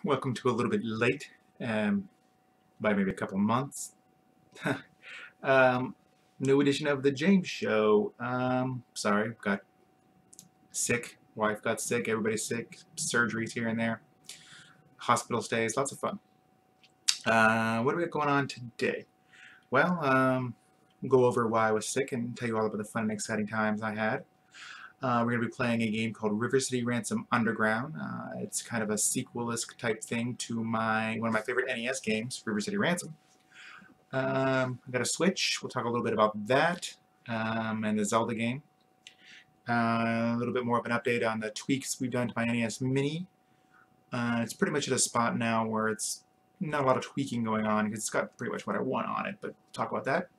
Welcome to a little bit late, by maybe a couple months. um, New edition of the James Show. Sorry, got sick. Wife got sick. Everybody's sick. Surgeries here and there. Hospital stays. Lots of fun. What do we got going on today? Well, go over why I was sick and tell you all about the fun and exciting times I had. We're going to be playing a game called River City Ransom Underground. It's kind of a sequel-esque type thing to one of my favorite NES games, River City Ransom. I've got a Switch. We'll talk a little bit about that and the Zelda game. A little bit more of an update on the tweaks we've done to my NES Mini. It's pretty much at a spot now where it's not a lot of tweaking going on because it's got pretty much what I want on it, but we'll talk about that.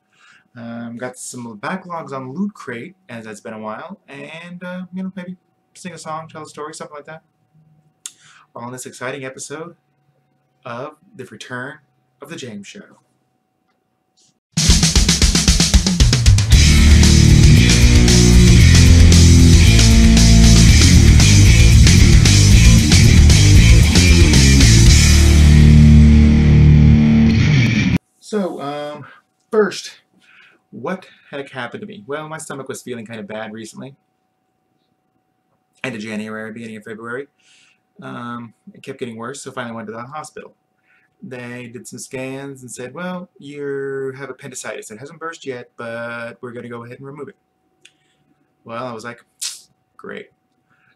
Got some backlogs on Loot Crate, as it's been a while, and maybe sing a song, tell a story, something like that. On this exciting episode of the Return of the James Show. So, first, what heck happened to me? Well, my stomach was feeling kind of bad recently. End of January, beginning of February. It kept getting worse, so finally went to the hospital. They did some scans and said, well, you have appendicitis. It hasn't burst yet, but we're going to go ahead and remove it. Well, I was like, great.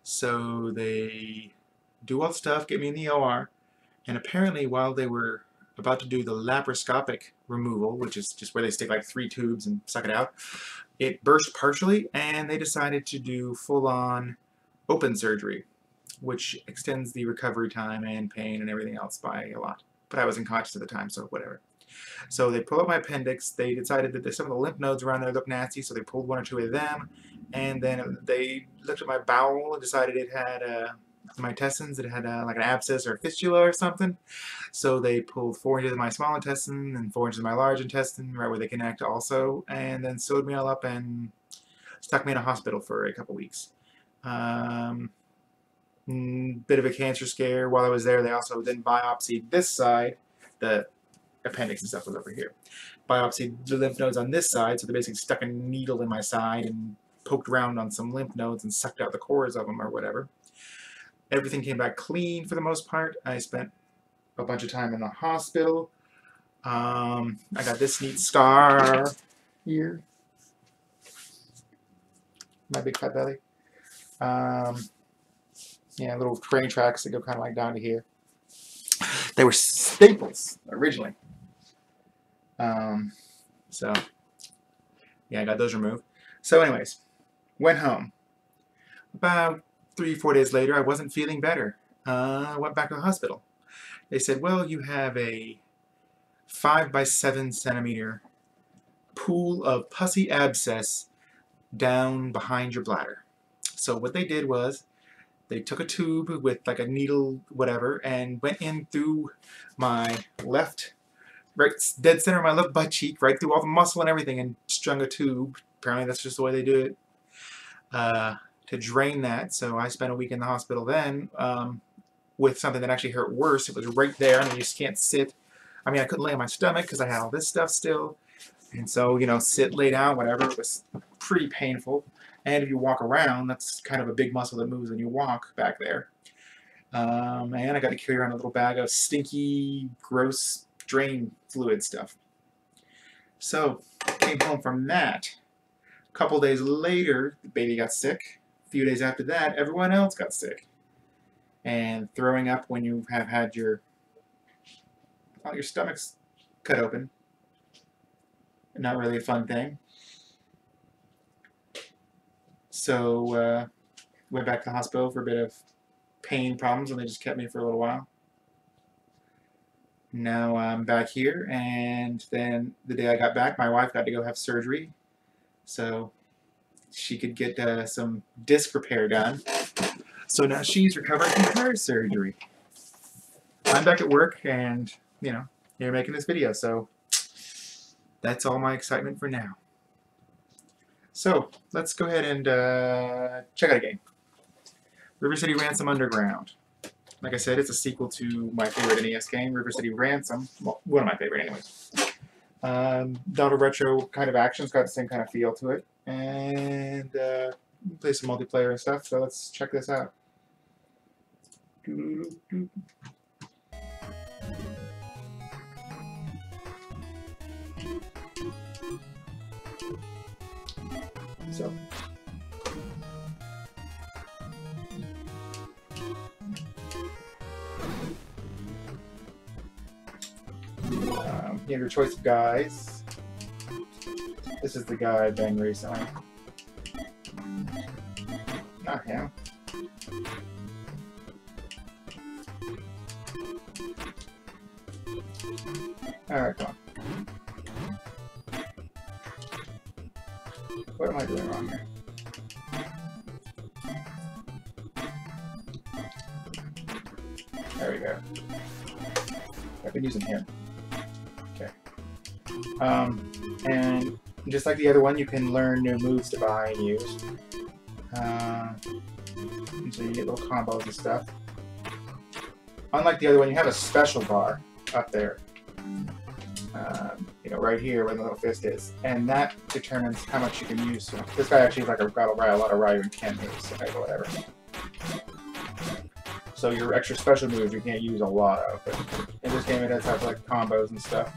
So they do all the stuff, get me in the OR, and apparently while they were about to do the laparoscopic removal, which is just where they stick like 3 tubes and suck it out, it burst partially, and they decided to do full-on open surgery, which extends the recovery time and pain and everything else by a lot. But I was unconscious at the time, so whatever. So they pulled up my appendix. They decided that some of the lymph nodes around there looked nasty, so they pulled 1 or 2 of them. And then they looked at my bowel and decided it had my intestines. It had like an abscess or a fistula or something. So they pulled 4 inches of my small intestine and 4 inches of my large intestine, right where they connect also, and then sewed me all up and stuck me in a hospital for a couple weeks. Bit of a cancer scare while I was there. They also then biopsied this side. The appendix and stuff was over here. Biopsied the lymph nodes on this side, so they basically stuck a needle in my side and poked around on some lymph nodes and sucked out the cores of them or whatever. Everything came back clean for the most part. I spent a bunch of time in the hospital. I got this neat scar here. My big fat belly. Yeah, little train tracks that go kind of like down to here. They were staples originally. So, yeah, I got those removed. So anyways, went home. About 3-4 days later, I wasn't feeling better. Went back to the hospital. They said, well, you have a 5 by 7 centimeter pool of pussy abscess down behind your bladder. So what they did was they took a tube with like a needle, whatever, and went in through my left, right dead center of my left butt cheek, right through all the muscle and everything, and strung a tube. Apparently that's just the way they do it, to drain that. So I spent a week in the hospital then with something that actually hurt worse. It was right there. I mean, you just can't sit. I mean, I couldn't lay on my stomach because I had all this stuff still. And so, sit, lay down, whatever. It was pretty painful. And if you walk around, that's kind of a big muscle that moves when you walk back there. And I got to carry around a little bag of stinky, gross drain fluid stuff. So, came home from that. A couple days later, the baby got sick. A few days after that, everyone else got sick. And throwing up when you have had your stomach's cut open. Not really a fun thing. So, went back to the hospital for a bit of pain problems, and they just kept me for a little while. Now I'm back here, and then the day I got back, my wife got to go have surgery, so she could get some disc repair done. So now she's recovering from her surgery. I'm back at work, and, you're making this video, so that's all my excitement for now. So, let's go ahead and check out a game. River City Ransom Underground. Like I said, it's a sequel to my favorite NES game, River City Ransom. Well, one of my favorite, anyways. Delta Retro kind of action's got the same kind of feel to it, and play some multiplayer and stuff. So let's check this out. So. You have your choice of guys. This is the guy I banged recently. Not him. Alright, come on. What am I doing wrong here? There we go. I've been using him. Okay. And just like the other one, you can learn new moves to buy and use. So you get little combos and stuff. Unlike the other one, you have a special bar up there. You know, right here where the little fist is. And that determines how much you can use. So this guy actually has like got a lot of Ryu and Ken moves, so whatever. So your extra special moves you can't use a lot of, but in this game it does have like combos and stuff.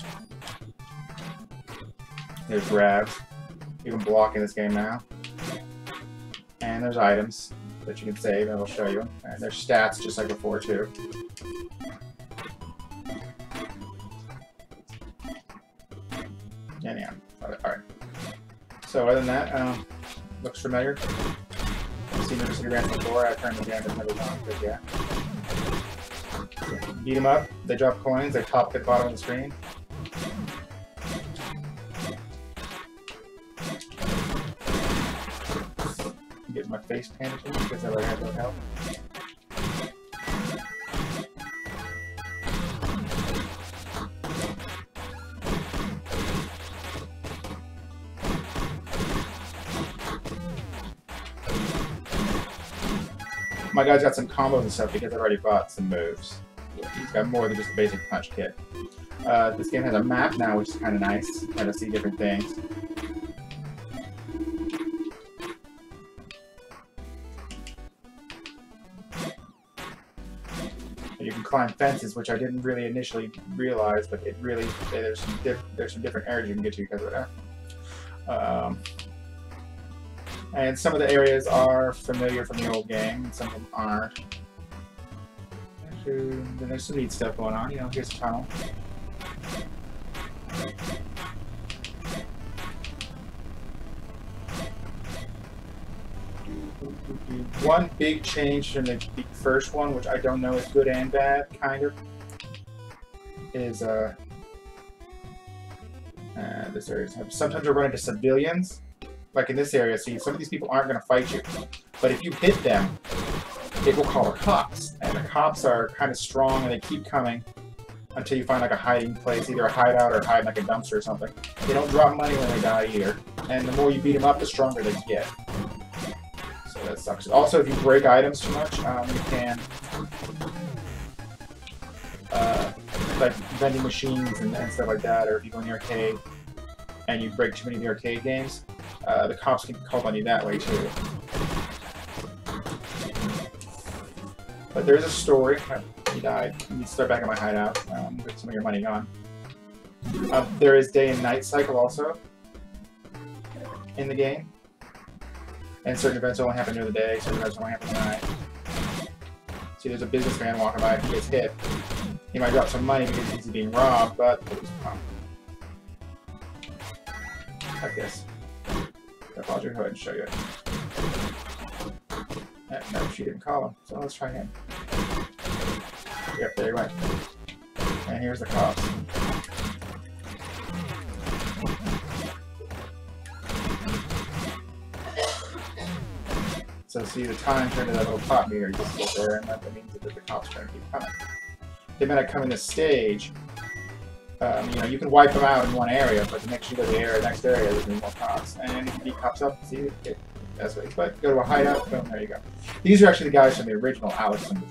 There's grabs. You can block in this game now. And there's items that you can save, and it'll show you. And there's stats just like before too. And yeah, alright. So other than that, looks familiar. I've seen River City Ransom before. I turned the game, but never gone, but yeah. Beat them up, they drop coins, they top at the bottom of the screen. Get my face painted because I already have no help. My guy's got some combos and stuff because I've already bought some moves. He's got more than just a basic punch kit. This game has a map now, which is kind of nice. Kind of see different things. You can climb fences, which I didn't really initially realize, but it really there's some different areas you can get to because of that. And some of the areas are familiar from the old game, and some of them aren't. Then there's some neat stuff going on. You know, here's a tunnel. One big change from the first one, which I don't know is good and bad, kind of, is this area. Sometimes I run into civilians. Like in this area, see, some of these people aren't going to fight you. But if you hit them, it will call the cops. And the cops are kind of strong, and they keep coming until you find like a hiding place, either a hideout or hide like a dumpster or something. They don't drop money when they die either. And the more you beat them up, the stronger they get. So that sucks. Also, if you break items too much, you can like vending machines and stuff like that, or if you go in the arcade and you break too many of the arcade games, the cops can call on you that way too. But there's a story. He died. You need to start back at my hideout. With some of your money gone. There is day and night cycle also in the game. And certain events only happen during the day, certain events only happen at night. See, there's a businessman walking by. If he gets hit, he might drop some money because he's being robbed, but like this. I'll go ahead and show you. No, she didn't call him, so let's try him. Yep, there he went. And here's the cops. So see, the time turned to that little cop meter. You just sit there, and that means that the cops are going to keep coming. They might not come in this stage. You know, you can wipe them out in one area, but the next you go to the next area, there's more cops. And if you beat cops up, see, That's what. But go to a hideout. Boom. There you go. These are actually the guys from the original Alex and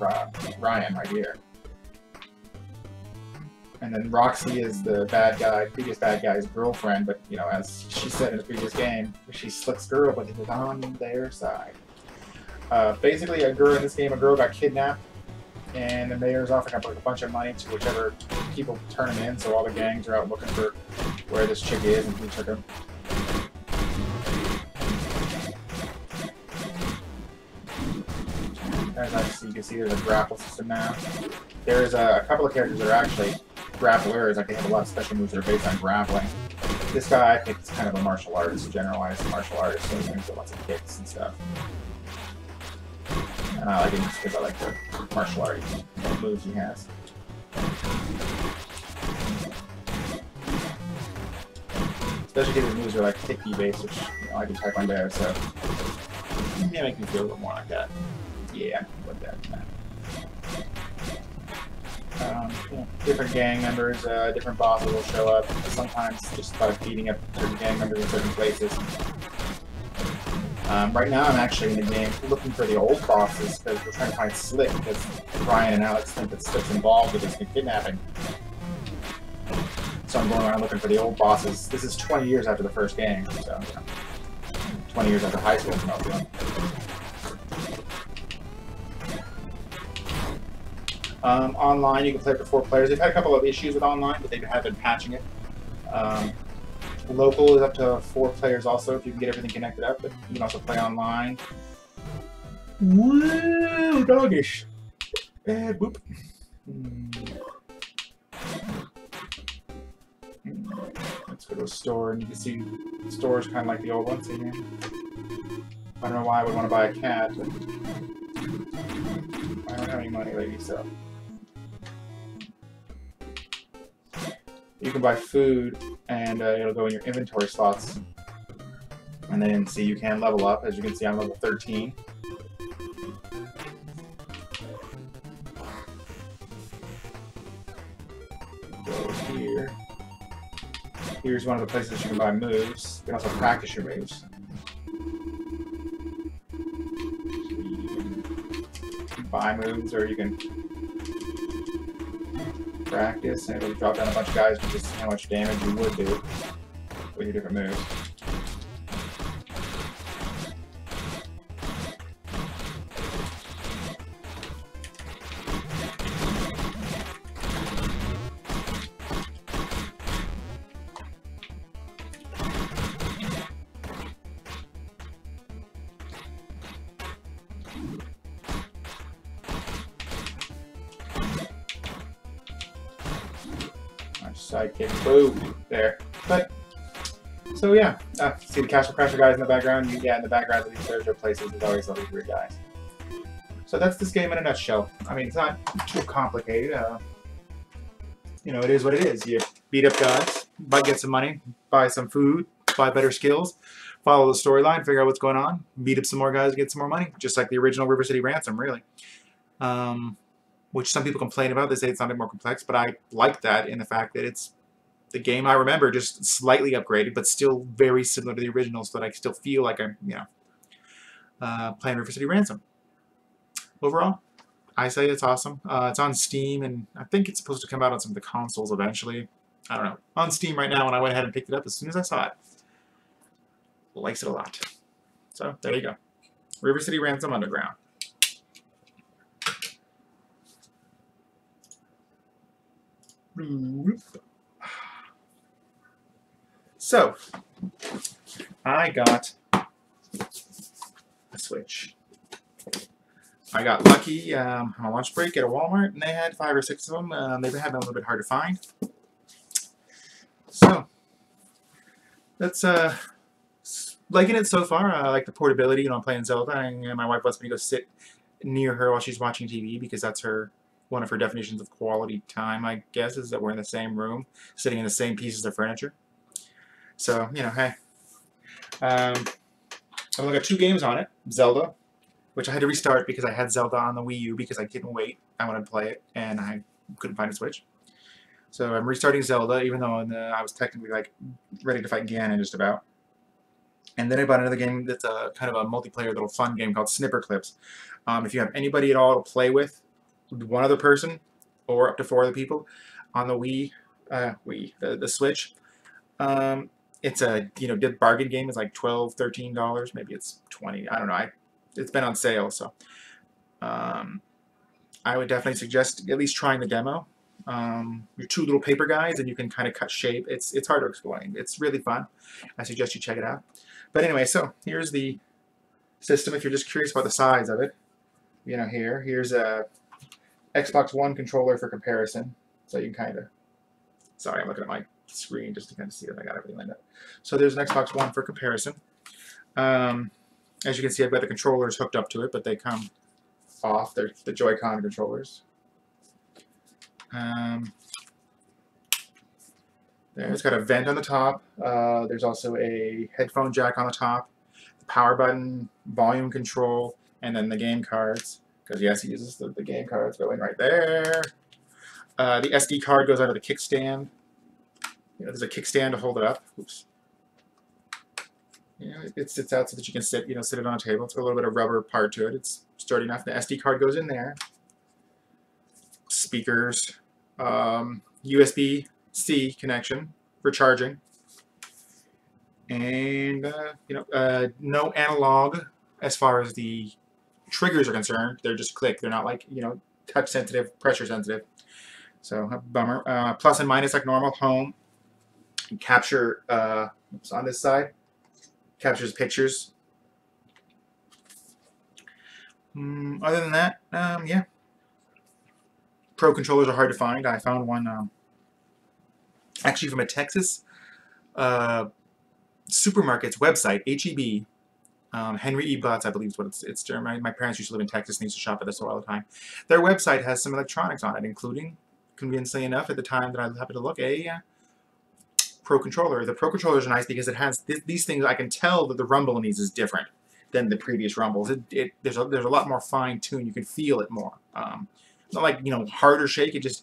Ryan right here. And then Roxy is the bad guy, previous bad guy's girlfriend, but, you know, as she said in the previous game, she's Slick's girl, but it was on their side. Basically, a girl in this game, a girl got kidnapped, and the mayor's offering up like a bunch of money to whichever people turn him in, so all the gangs are out looking for where this chick is and who took him. As you can see, there's a grapple system now. There's a couple of characters that are actually grapplers, like they have a lot of special moves that are based on grappling. This guy, I think, is kind of a martial artist, generalized martial artist, so he's going to do lots of kicks and stuff. And I like him just because I like the martial art moves he has. Especially because his moves are like kicky based, which, you know, I do Taekwondo, so yeah, make me feel a little more like that. Yeah, with that. You know, different gang members, different bosses will show up, sometimes just by beating up certain gang members in certain places. Right now I'm actually in the game looking for the old bosses because we're trying to find Slick because Ryan and Alex think that Slick's involved with this kidnapping. So I'm going around looking for the old bosses. This is 20 years after the first game, so you know, 20 years after high school. Online, you can play up to 4 players. They've had a couple of issues with online, but they have been patching it. Local is up to 4 players also, if you can get everything connected up, but you can also play online. Woo, doggish. And whoop. Let's go to a store, and you can see the store is kind of like the old one. See here? I don't know why I would want to buy a cat, but I don't have any money, lady, so. You can buy food, and it'll go in your inventory slots. And then, see, you can level up. As you can see, I'm level 13. Go here. Here's one of the places you can buy moves. You can also practice your moves. You can buy moves, or you can practice, and it'll drop down a bunch of guys with just how much damage you would do with your different moves. Sidekick, boom, there. But so yeah, see the Castle Crasher guys in the background. Yeah, in the background of these treasure places, there's always all these weird guys. So that's this game in a nutshell. I mean, it's not too complicated. You know, it is what it is. You beat up guys, get some money, buy some food, buy better skills, follow the storyline, figure out what's going on, beat up some more guys, get some more money, just like the original River City Ransom, really. Which some people complain about. They say it's not more complex, but I like that in the fact that it's the game I remember, just slightly upgraded, but still very similar to the original, so that I still feel like I'm, you know, playing River City Ransom. Overall, I say it's awesome. It's on Steam, and I think it's supposed to come out on some of the consoles eventually. I don't know. On Steam right now, and I went ahead and picked it up as soon as I saw it. Likes it a lot. So, there you go. River City Ransom Underground. So, I got a Switch. I got lucky on a lunch break at a Walmart, and they had 5 or 6 of them. They've had them a little bit hard to find. So, that's liking it so far. I like the portability. You know, I'm playing Zelda, and my wife lets me go sit near her while she's watching TV because that's one of her definitions of quality time, I guess, is that we're in the same room, sitting in the same pieces of furniture. So, you know, hey. I've only got 2 games on it. Zelda, which I had to restart because I had Zelda on the Wii U because I couldn't wait. I wanted to play it, and I couldn't find a Switch. So I'm restarting Zelda, even though I was technically, like, ready to fight Ganon just about. And then I bought another game that's a kind of a multiplayer little fun game called Snipper Clips. If you have anybody at all to play with, one other person, or up to 4 other people, on the the Switch, um, it's a bargain game. It's like $12, $13, maybe it's 20. I don't know. It's been on sale, so um, I would definitely suggest at least trying the demo. You're 2 little paper guys, and you can kind of cut shape. It's hard to explain. It's really fun. I suggest you check it out. But anyway, so here's the system. If you're just curious about the size of it, here's a Xbox One controller for comparison. So you can kind of, sorry, I'm looking at my screen just to kind of see that I got everything lined up. So there's an Xbox One for comparison. As you can see, I've got the controllers hooked up to it, but they come off. They're the Joy-Con controllers. It's got a vent on the top. There's also a headphone jack on the top, the power button, volume control, and then the game cards. Because yes, it uses the game cards going right there. The SD card goes under the kickstand. There's a kickstand to hold it up. Oops. It sits out so that you can sit it on a table. It's got a little bit of rubber part to it. It's sturdy enough. The SD card goes in there. Speakers, USB-C connection for charging, and no analog as far as the triggers are concerned. They're just click. They're not like touch sensitive, pressure sensitive. So a bummer. Plus and minus like normal. Home. Capture on this side. Captures pictures. Other than that, yeah. Pro controllers are hard to find. I found one actually from a Texas supermarket's website, HEB. Henry E. Butts, I believe is what it's my parents used to live in Texas and used to shop at the store all the time. Their website has some electronics on it, including, conveniently enough, at the time that I happened to look, a Pro controller. The Pro controllers are nice because it has these things. I can tell that the rumble in these is different than the previous rumbles. There's a lot more fine tune. You can feel it more. Not like harder shake. It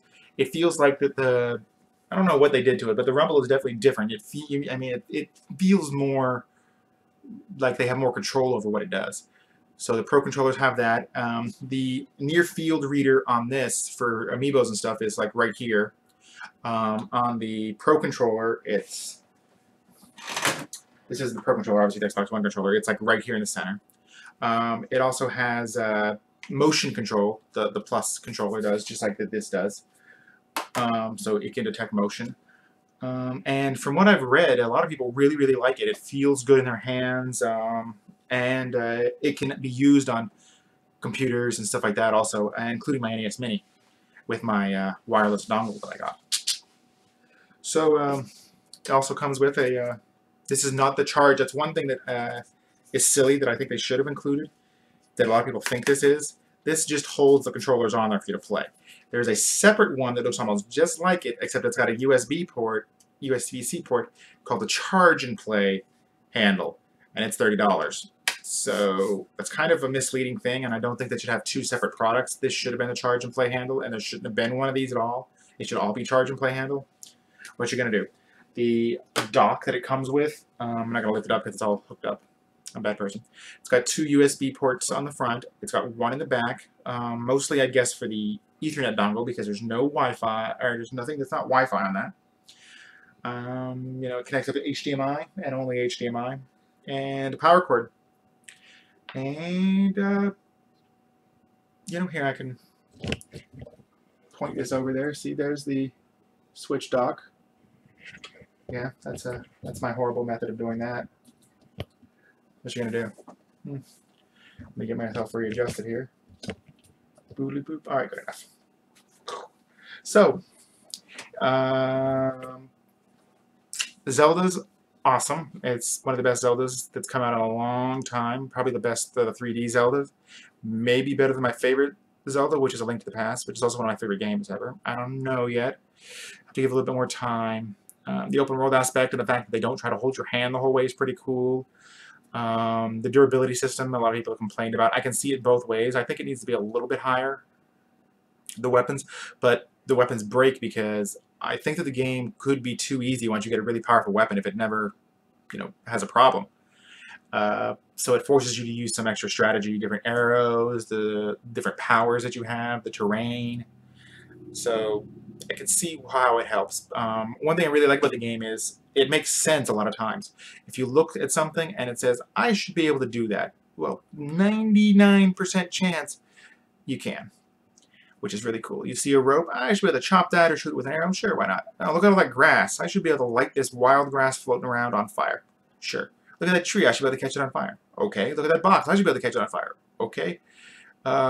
feels like that I don't know what they did to it, but the rumble is definitely different. It feels more like they have more control over what it does. So the Pro controllers have that. The near field reader on this for amiibos and stuff is like right here. On the Pro controller, this is the Pro controller, obviously the Xbox One controller. It's like right here in the center. It also has motion control. The Plus controller does, just like this does. So it can detect motion. And from what I've read, a lot of people really, really like it. It feels good in their hands, and it can be used on computers and stuff like that also, including my NES Mini with my wireless dongle that I got. So it also comes with a, this is not the charge. That's one thing that is silly that I think they should have included, that a lot of people think this is. This just holds the controllers on there for you to play. There's a separate one that looks almost just like it, except it's got a USB port, USB-C port, called the Charge and Play handle, and it's $30. So that's kind of a misleading thing, and I don't think they should have 2 separate products. This should have been a Charge and Play handle, and there shouldn't have been one of these at all. It should all be Charge and Play handle. What you're going to do, the dock that it comes with, I'm not going to lift it up because it's all hooked up. I'm a bad person. It's got 2 USB ports on the front. It's got 1 in the back, mostly I guess for the Ethernet dongle because there's no Wi-Fi, or there's nothing that's not Wi-Fi on that. It connects up to HDMI and only HDMI, and a power cord. And here I can point this over there. See, there's the Switch dock. Yeah, that's my horrible method of doing that. What you gonna do? Let me get myself readjusted here. Boodly boop. All right, good enough. So, Zelda's awesome. It's one of the best Zeldas that's come out in a long time. Probably the best of the 3D Zeldas. Maybe better than my favorite Zelda, which is A Link to the Past, which is also one of my favorite games ever. I don't know yet. I have to give a little bit more time. The open world aspect and the fact that they don't try to hold your hand the whole way is pretty cool. The durability system, a lot of people have complained about. I can see it both ways. I think it needs to be a little bit higher, the weapons, but the weapons break because I think that the game could be too easy once you get a really powerful weapon if it never, has a problem. So it forces you to use some extra strategy, different arrows, the different powers that you have, the terrain. So I can see how it helps. One thing I really like about the game is it makes sense a lot of times. If you look at something and it says, I should be able to do that, well, 99% chance you can, which is really cool. You see a rope, I should be able to chop that or shoot it with an arrow. Sure, why not? Oh, look at all that grass. I should be able to light this wild grass floating around on fire. Sure. Look at that tree. I should be able to catch it on fire. Okay. Look at that box. I should be able to catch it on fire. Okay.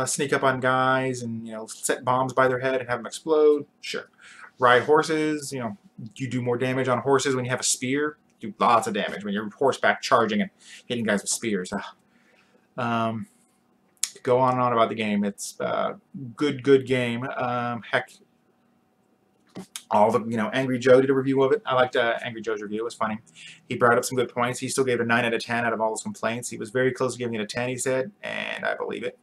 Sneak up on guys and, you know, set bombs by their head and have them explode. Sure. Ride horses. You know, you do more damage on horses when you have a spear. You do lots of damage when you're horseback charging and hitting guys with spears. Go on and on about the game. It's a good game. Heck, all the, you know, Angry Joe did a review of it. I liked Angry Joe's review. It was funny. He brought up some good points. He still gave it a 9 out of 10 out of all his complaints. He was very close to giving it a 10, he said, and I believe it.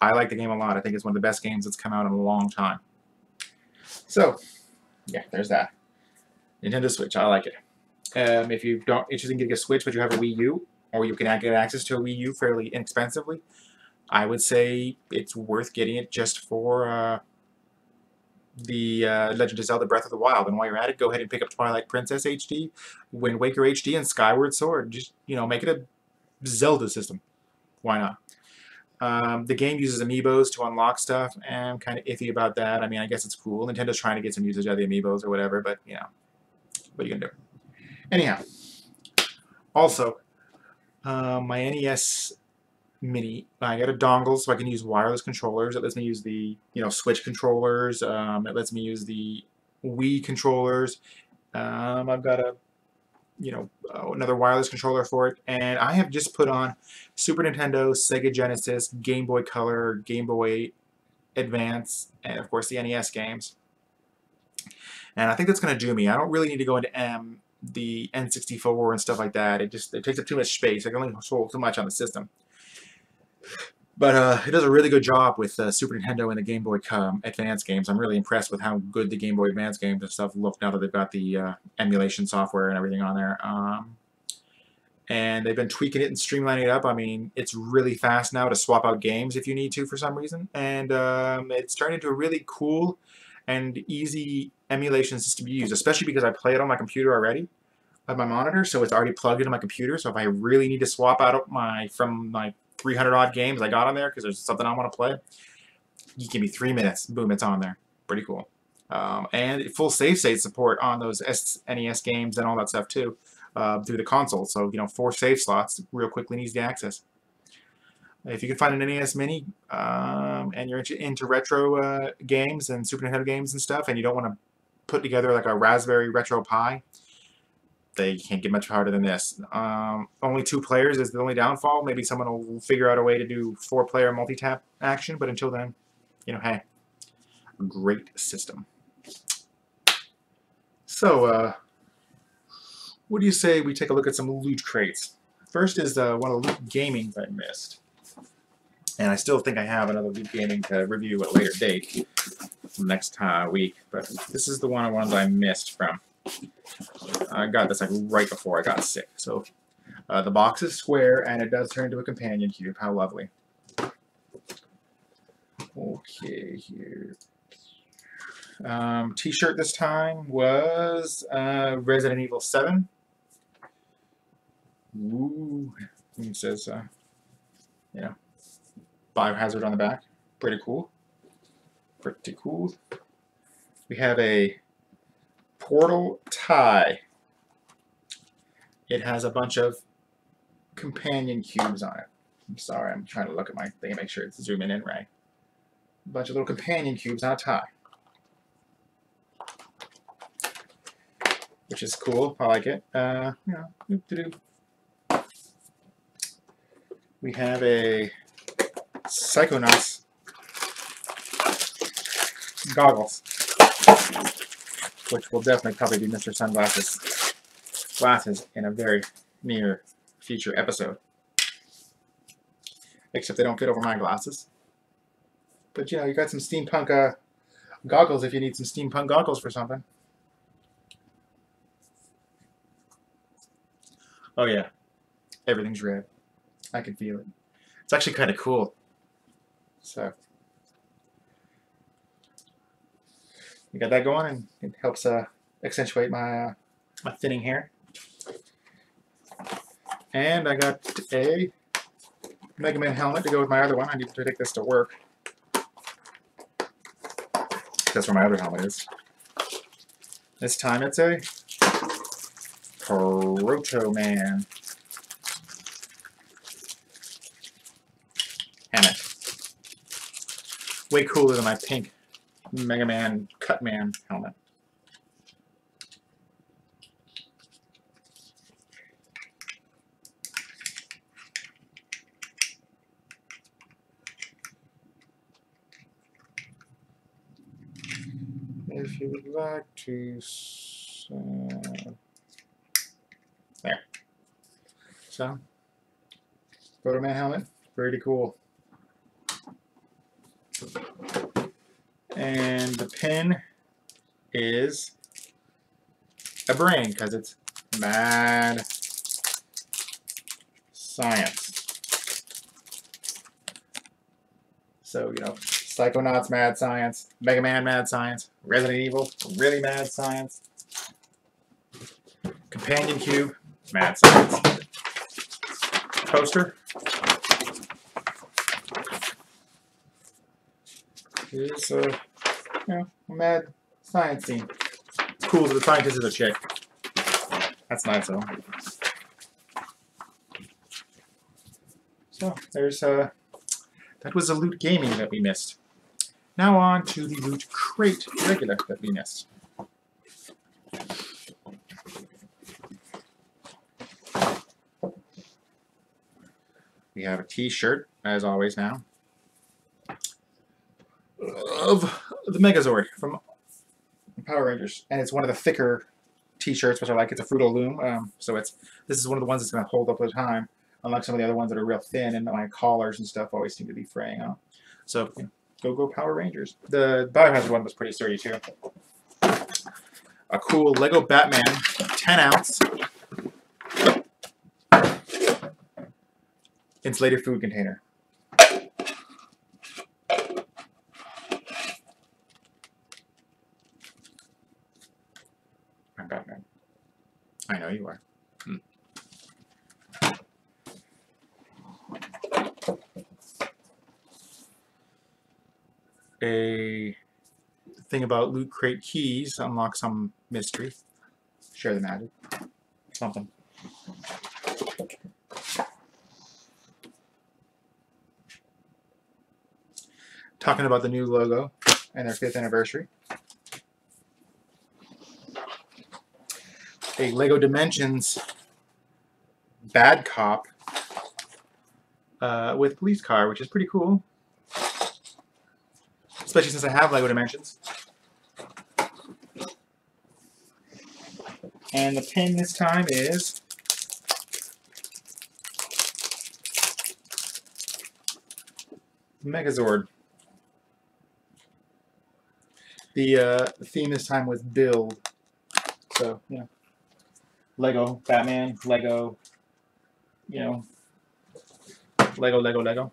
I like the game a lot. I think it's one of the best games that's come out in a long time. So, yeah, there's that. Nintendo Switch. I like it. If you don't interested in getting a Switch, but you have a Wii U, or you can get access to a Wii U fairly inexpensively, I would say it's worth getting it just for the Legend of Zelda Breath of the Wild. And while you're at it, go ahead and pick up Twilight Princess HD, Wind Waker HD, and Skyward Sword. Just, you know, make it a Zelda system. Why not? The game uses amiibos to unlock stuff, and I'm kind of iffy about that. I mean, I guess it's cool. Nintendo's trying to get some usage out of the amiibos or whatever, but, you know, what are you going to do? Anyhow, also, my NES Mini, I got a dongle so I can use wireless controllers. It lets me use the, you know, Switch controllers. It lets me use the Wii controllers. I've got a, you know, another wireless controller for it, and I have just put on Super Nintendo, Sega Genesis, Game Boy Color, Game Boy Advance, and of course the NES games. And I think that's going to do me. I don't really need to go into the N64 and stuff like that. It takes up too much space. I can only control too much on the system. But it does a really good job with Super Nintendo and the Game Boy Advance games. I'm really impressed with how good the Game Boy Advance games and stuff look now that they've got the emulation software and everything on there. And they've been tweaking it and streamlining it up. I mean, it's really fast now to swap out games if you need to for some reason. And it's turned into a really cool and easy emulation system to use, especially because I play it on my computer already, on my monitor, so it's already plugged into my computer. So if I really need to swap out from my 300 odd games I got on there because there's something I want to play, you give me 3 minutes, boom, it's on there. Pretty cool. And full save state support on those NES games and all that stuff too, through the console. So, you know, 4 save slots, real quickly and easy access. If you can find an NES Mini and you're into retro games and Super Nintendo games and stuff, and you don't want to put together like a Raspberry Retro Pi, they can't get much harder than this. Only 2 players is the only downfall. Maybe someone will figure out a way to do 4-player multi-tap action, but until then, you know, hey, great system. So, what do you say we take a look at some loot crates? First is one of the Loot Gaming I missed. And I still think I have another Loot Gaming to review at a later date, next week. But this is the one I missed from. I got this like right before I got sick. So the box is square and it does turn into a companion cube. How lovely. Okay, here. T-shirt this time was Resident Evil 7. Ooh, it says, you know, Biohazard on the back. Pretty cool. Pretty cool. We have a Portal tie. It has a bunch of companion cubes on it. I'm sorry, I'm trying to look at my thing and make sure it's zooming in right. A bunch of little companion cubes on a tie. Which is cool. I like it. You know, doo-doo-doo. We have a Psychonauts goggles, which will definitely probably be Mr. Sunglasses glasses in a very near future episode. Except they don't fit over my glasses. But you know, you got some steampunk goggles if you need some steampunk goggles for something. Oh yeah, everything's red. I can feel it. It's actually kind of cool. So we got that going, and it helps accentuate my my thinning hair. And I got a Mega Man helmet to go with my other one. I need to take this to work. That's where my other helmet is. This time it's a Proto Man helmet. Way cooler than my pink Mega Man Cut Man helmet. If you would like to, there. So, Proto Man helmet, pretty cool. And the pin is a brain, because it's mad science. So, you know, Psychonauts mad science, Mega Man mad science, Resident Evil really mad science, Companion Cube mad science. Poster is you know, a mad science scene. It's cool that the scientist is a chick. That's nice though. So there's that was the Loot Gaming that we missed. Now on to the Loot Crate regular that we missed. We have a t-shirt, as always now, of the Megazord from Power Rangers. And it's one of the thicker t-shirts, which I like. It's a Fruit of Loom, so this is one of the ones that's going to hold up with time, unlike some of the other ones that are real thin, and my collars and stuff always seem to be fraying off. So, you know, go Power Rangers. The Biohazard one was pretty sturdy, too. A cool Lego Batman 10-ounce insulated food container. I'm Batman. I know you are. A thing about Loot Crate keys, unlock some mystery. Share the magic. Something. Talking about the new logo and their 5th anniversary. A Lego Dimensions Bad Cop with police car, which is pretty cool. Especially since I have Lego Dimensions. And the pin this time is Megazord. The theme this time was build. So, you know, Lego, Batman, Lego, you know, Lego, Lego, Lego.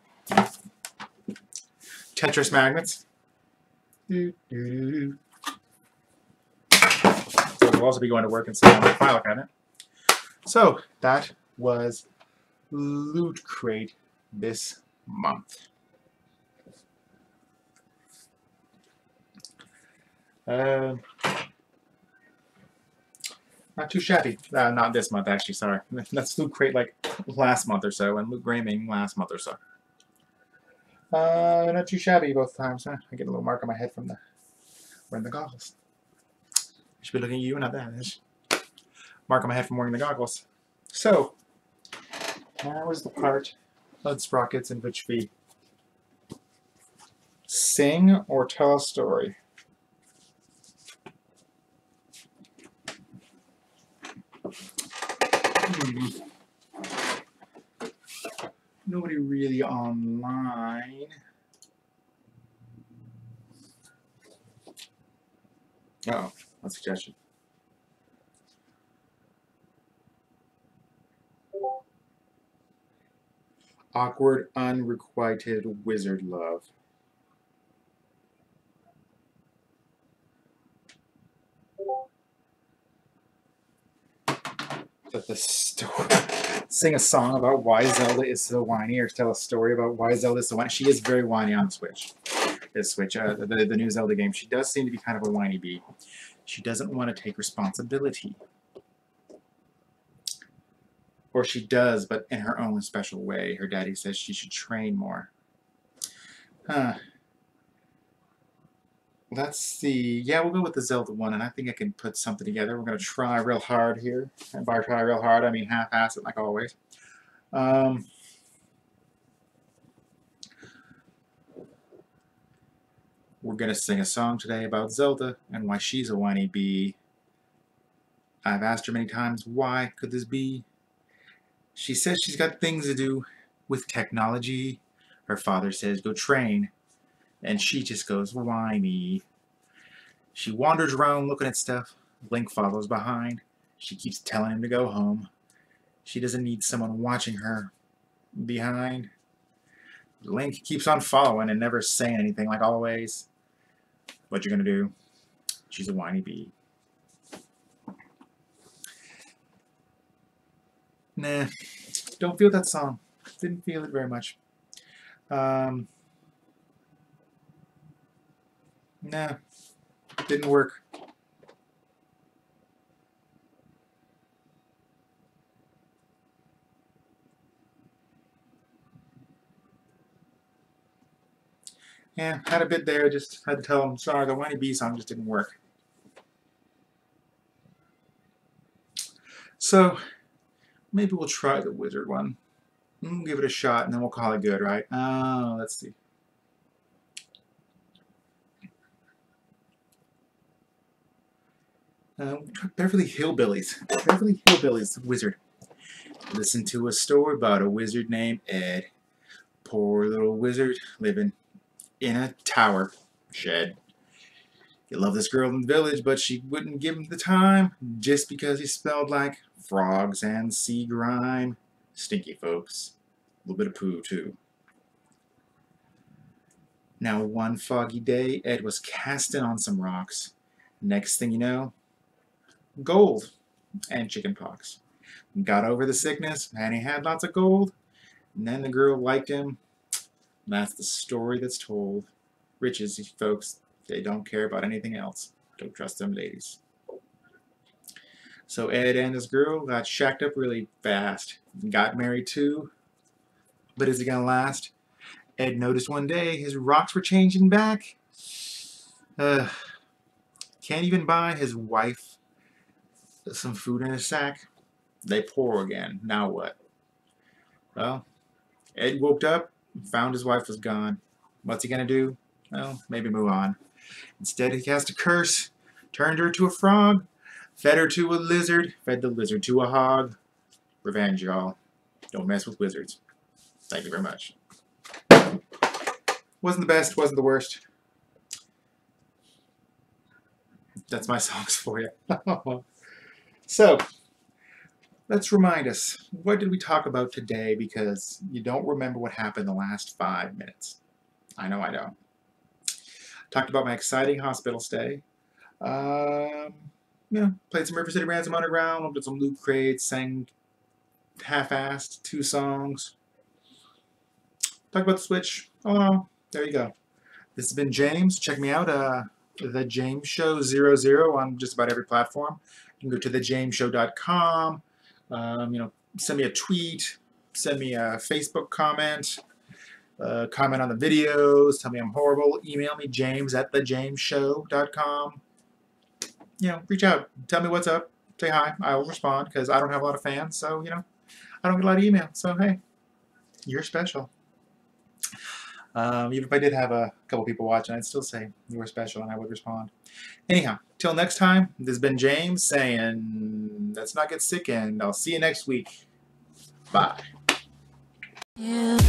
Tetris magnets. So we'll also be going to work and sitting on my file cabinet. So that was Loot Crate this month. Not too shabby. Not this month, actually, sorry. That's Loot Crate like last month or so, and Loot Gaming last month or so. Not too shabby both times, huh? I get a little mark on my head from wearing the goggles. I should be looking at you, not that. Mark on my head from wearing the goggles. So, now is the part of Sprockets in which we sing or tell a story. Nobody really online. Uh-oh, a suggestion. Awkward, unrequited wizard love. But the story. Sing a song about why Zelda is so whiny, or tell a story about why Zelda is so whiny. She is very whiny on Switch. The new Zelda game. She does seem to be kind of a whiny bee. She doesn't want to take responsibility. Or she does, but in her own special way. Her daddy says she should train more. Let's see. Yeah, we'll go with the Zelda one, and I think I can put something together. We're going to try real hard here. And by try real hard, I mean half-ass it like always. We're going to sing a song today about Zelda and why she's a whiny bee. I've asked her many times, why could this be? She says she's got things to do with technology. Her father says, go train. And she just goes, why me? She wanders around looking at stuff. Link follows behind. She keeps telling him to go home. She doesn't need someone watching her behind. Link keeps on following and never saying anything like always. What you gonna do? She's a whiny bee. Nah, don't feel that song. Didn't feel it very much. Nah, didn't work. Yeah, had a bit there, just had to tell him, sorry, the whiny bee song just didn't work. So, maybe we'll try the wizard one. We'll give it a shot, and then we'll call it good, right? Let's see. Beverly Hillbillies. Beverly Hillbillies, the wizard. Listen to a story about a wizard named Ed. Poor little wizard living in a tower shed. He loved this girl in the village, but she wouldn't give him the time just because he smelled like frogs and sea grime. Stinky folks. A little bit of poo, too. Now, one foggy day, Ed was casting on some rocks. Next thing you know, gold and chicken pox. Got over the sickness, and he had lots of gold. And then the girl liked him. That's the story that's told. Riches, folks, they don't care about anything else. Don't trust them ladies. So Ed and this girl got shacked up really fast. Got married too. But is it gonna last? Ed noticed one day his rocks were changing back. Can't even buy his wife some food in a sack. They pour again. Now what? Well, Ed woke up and found his wife was gone. What's he gonna do? Well, maybe move on. Instead, he cast a curse, turned her to a frog, fed her to a lizard, fed the lizard to a hog. Revenge, y'all. Don't mess with wizards. Thank you very much. Wasn't the best, wasn't the worst. That's my songs for you. So, let's remind us, what did we talk about today? Because you don't remember what happened the last 5 minutes. I know I don't. Talked about my exciting hospital stay. Played some River City Ransom Underground, looked at some loot crates, sang half-assed 2 songs. Talked about the Switch. Oh, there you go. This has been James. Check me out, The James Show 00 on just about every platform. You can go to thejamesshow.com. Send me a tweet, send me a Facebook comment, comment on the videos, tell me I'm horrible, email me, james@thejamesshow.com. Reach out, tell me what's up, say hi, I will respond, because I don't have a lot of fans, so, I don't get a lot of email, so hey, you're special. Even if I did have a couple people watching, I'd still say you were special and I would respond. Anyhow, till next time, this has been James saying, let's not get sick, and I'll see you next week. Bye. Yeah.